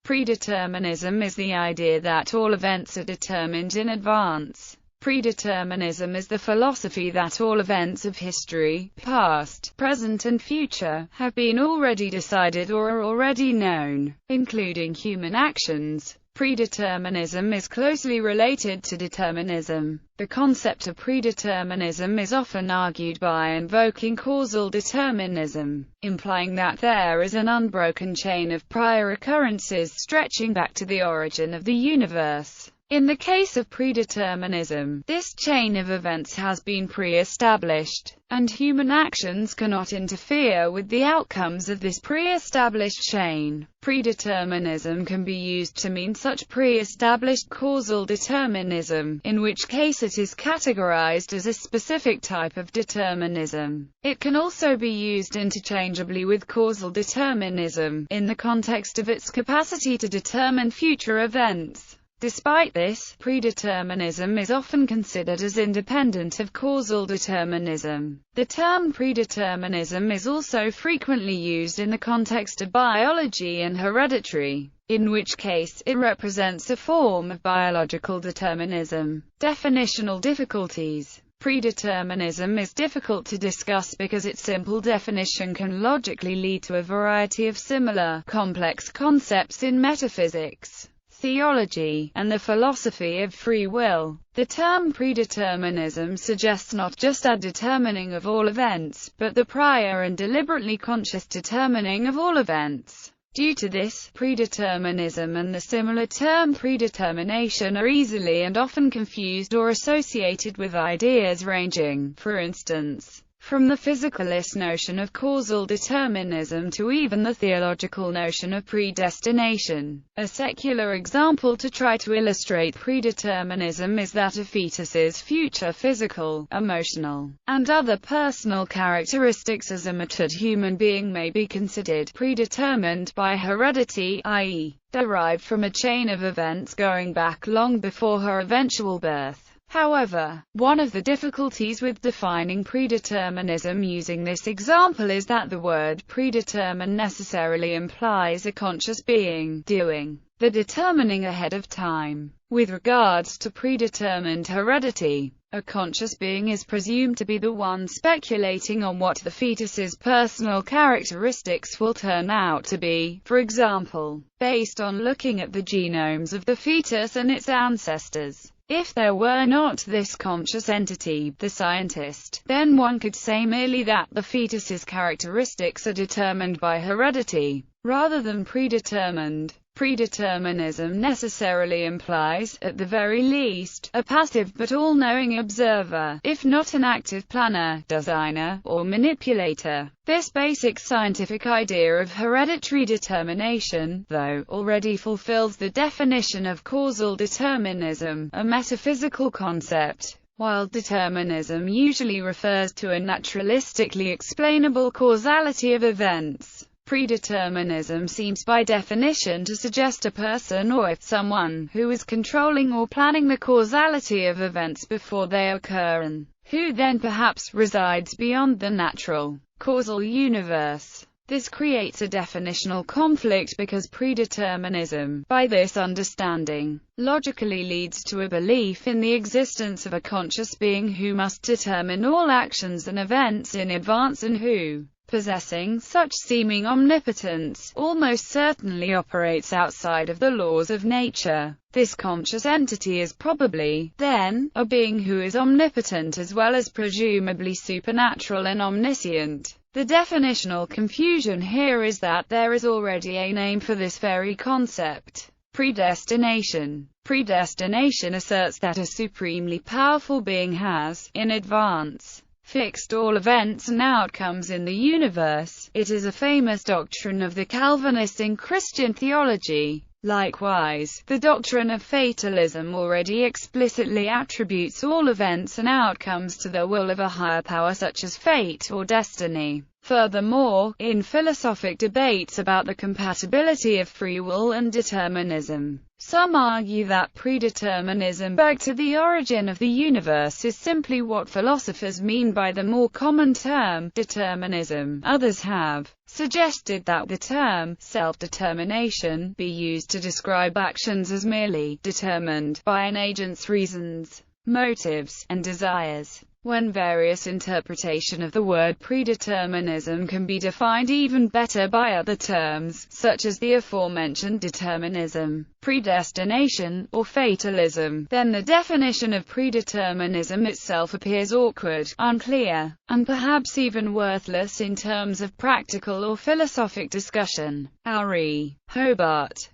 Predeterminism is the idea that all events are determined in advance. Predeterminism is the philosophy that all events of history, past, present and future, have been already decided or are already known, including human actions. Predeterminism is closely related to determinism. The concept of predeterminism is often argued by invoking causal determinism, implying that there is an unbroken chain of prior occurrences stretching back to the origin of the universe. In the case of predeterminism, this chain of events has been pre-established, and human actions cannot interfere with the outcomes of this pre-established chain. Predeterminism can be used to mean such pre-established causal determinism, in which case it is categorized as a specific type of determinism. It can also be used interchangeably with causal determinism, in the context of its capacity to determine future events. Despite this, predeterminism is often considered as independent of causal determinism. The term predeterminism is also frequently used in the context of biology and hereditary, in which case, it represents a form of biological determinism. Definitional difficulties. Predeterminism is difficult to discuss because its simple definition can logically lead to a variety of similar, complex concepts in metaphysics, theology, and the philosophy of free will. The term predeterminism suggests not just a determining of all events, but the prior and deliberately conscious determining of all events. Due to this, predeterminism and the similar term predetermination are easily and often confused or associated with ideas ranging, for instance, from the physicalist notion of causal determinism to even the theological notion of predestination. A secular example to try to illustrate predeterminism is that a fetus's future physical, emotional, and other personal characteristics as a matured human being may be considered predetermined by heredity, i.e., derived from a chain of events going back long before her eventual birth. However, one of the difficulties with defining predeterminism using this example is that the word predetermine necessarily implies a conscious being doing the determining ahead of time. With regards to predetermined heredity, a conscious being is presumed to be the one speculating on what the fetus's personal characteristics will turn out to be, for example, based on looking at the genomes of the fetus and its ancestors. If there were not this conscious entity, the scientist, then one could say merely that the fetus's characteristics are determined by heredity, rather than predetermined. Predeterminism necessarily implies, at the very least, a passive but all-knowing observer, if not an active planner, designer, or manipulator. This basic scientific idea of hereditary determination, though, already fulfills the definition of causal determinism, a metaphysical concept. While determinism usually refers to a naturalistically explainable causality of events, predeterminism seems by definition to suggest a person or someone who is controlling or planning the causality of events before they occur and who then perhaps resides beyond the natural, causal universe. This creates a definitional conflict because predeterminism, by this understanding, logically leads to a belief in the existence of a conscious being who must determine all actions and events in advance and who, possessing such seeming omnipotence, almost certainly operates outside of the laws of nature. This conscious entity is probably, then, a being who is omnipotent as well as presumably supernatural and omniscient. The definitional confusion here is that there is already a name for this very concept: predestination. Predestination asserts that a supremely powerful being has, in advance, fixed all events and outcomes in the universe. It is a famous doctrine of the Calvinists in Christian theology. Likewise, the doctrine of fatalism already explicitly attributes all events and outcomes to the will of a higher power such as fate or destiny. Furthermore, in philosophic debates about the compatibility of free will and determinism, some argue that predeterminism back to the origin of the universe is simply what philosophers mean by the more common term, determinism. Others have suggested that the term self-determination be used to describe actions as merely determined by an agent's reasons, motives, and desires, when various interpretation of the word predeterminism can be defined even better by other terms, such as the aforementioned determinism, predestination, or fatalism, then the definition of predeterminism itself appears awkward, unclear, and perhaps even worthless in terms of practical or philosophic discussion. Hobart.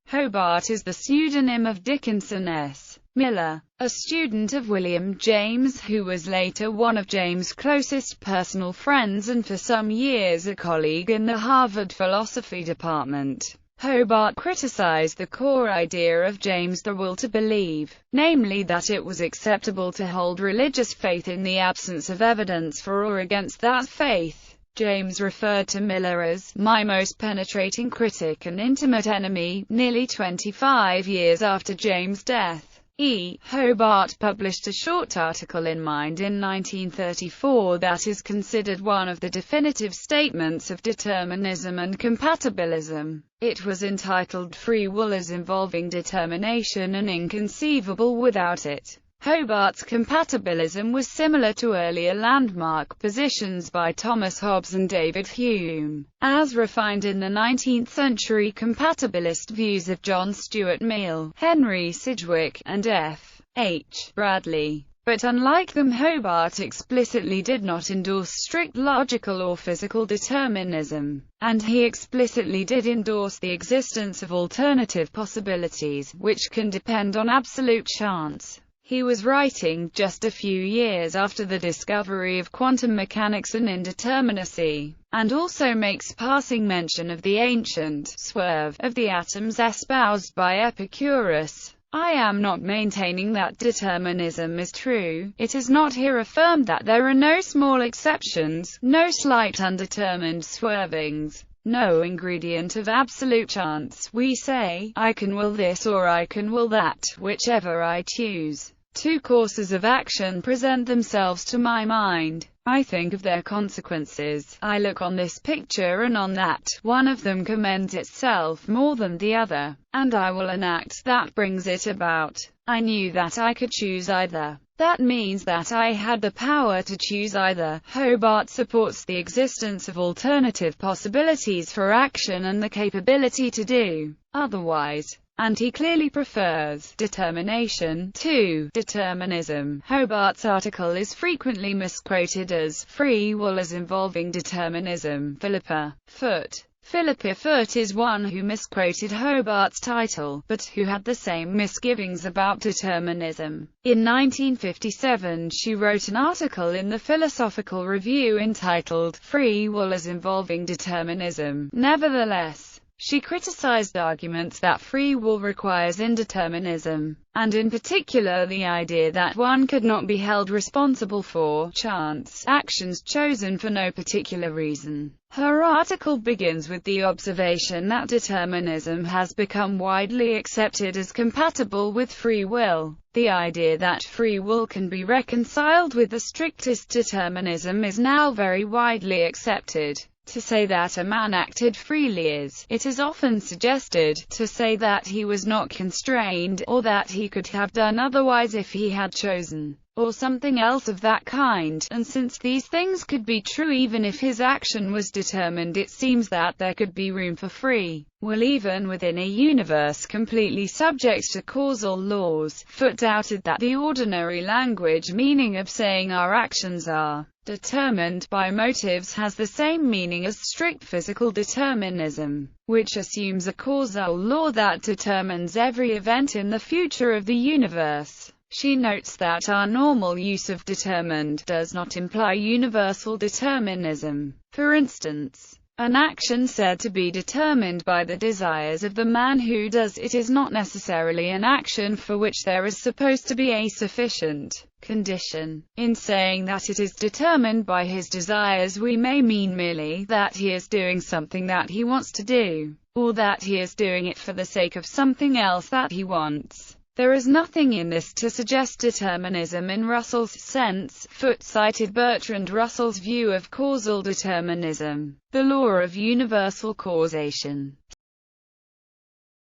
Hobart is the pseudonym of Dickinson S. Miller, a student of William James who was later one of James' closest personal friends and for some years a colleague in the Harvard philosophy department. Hobart criticized the core idea of James' the will to believe, namely that it was acceptable to hold religious faith in the absence of evidence for or against that faith. James referred to Miller as my most penetrating critic and intimate enemy, nearly 25 years after James' death. Hobart published a short article in Mind in 1934 that is considered one of the definitive statements of determinism and compatibilism. It was entitled Free Will as Involving Determination and Inconceivable Without It. Hobart's compatibilism was similar to earlier landmark positions by Thomas Hobbes and David Hume, as refined in the 19th-century compatibilist views of John Stuart Mill, Henry Sidgwick, and F. H. Bradley. But unlike them, Hobart explicitly did not endorse strict logical or physical determinism, and he explicitly did endorse the existence of alternative possibilities, which can depend on absolute chance. He was writing just a few years after the discovery of quantum mechanics and indeterminacy, and also makes passing mention of the ancient swerve of the atoms espoused by Epicurus. I am not maintaining that determinism is true. It is not here affirmed that there are no small exceptions, no slight undetermined swervings, no ingredient of absolute chance. We say, I can will this or I can will that, whichever I choose. Two courses of action present themselves to my mind. I think of their consequences. I look on this picture and on that. One of them commends itself more than the other, and I will enact that brings it about. I knew that I could choose either. That means that I had the power to choose either. Hobart supports the existence of alternative possibilities for action and the capability to do otherwise, and he clearly prefers determination to determinism. Hobart's article is frequently misquoted as free will as involving determinism. Philippa Foot. Philippa Foot is one who misquoted Hobart's title, but who had the same misgivings about determinism. In 1957 she wrote an article in the Philosophical Review entitled Free Will as Involving Determinism. Nevertheless, she criticized arguments that free will requires indeterminism, and in particular the idea that one could not be held responsible for chance actions chosen for no particular reason. Her article begins with the observation that determinism has become widely accepted as compatible with free will. The idea that free will can be reconciled with the strictest determinism is now very widely accepted. To say that a man acted freely is, it is often suggested, to say that he was not constrained, or that he could have done otherwise if he had chosen, or something else of that kind, and since these things could be true even if his action was determined, it seems that there could be room for free will even within a universe completely subject to causal laws. Foot doubted that the ordinary language meaning of saying our actions are determined by motives has the same meaning as strict physical determinism, which assumes a causal law that determines every event in the future of the universe. She notes that our normal use of determined does not imply universal determinism. For instance, an action said to be determined by the desires of the man who does it is not necessarily an action for which there is supposed to be a sufficient condition. In saying that it is determined by his desires, we may mean merely that he is doing something that he wants to do, or that he is doing it for the sake of something else that he wants. There is nothing in this to suggest determinism in Russell's sense. Foot cited Bertrand Russell's view of causal determinism, the law of universal causation,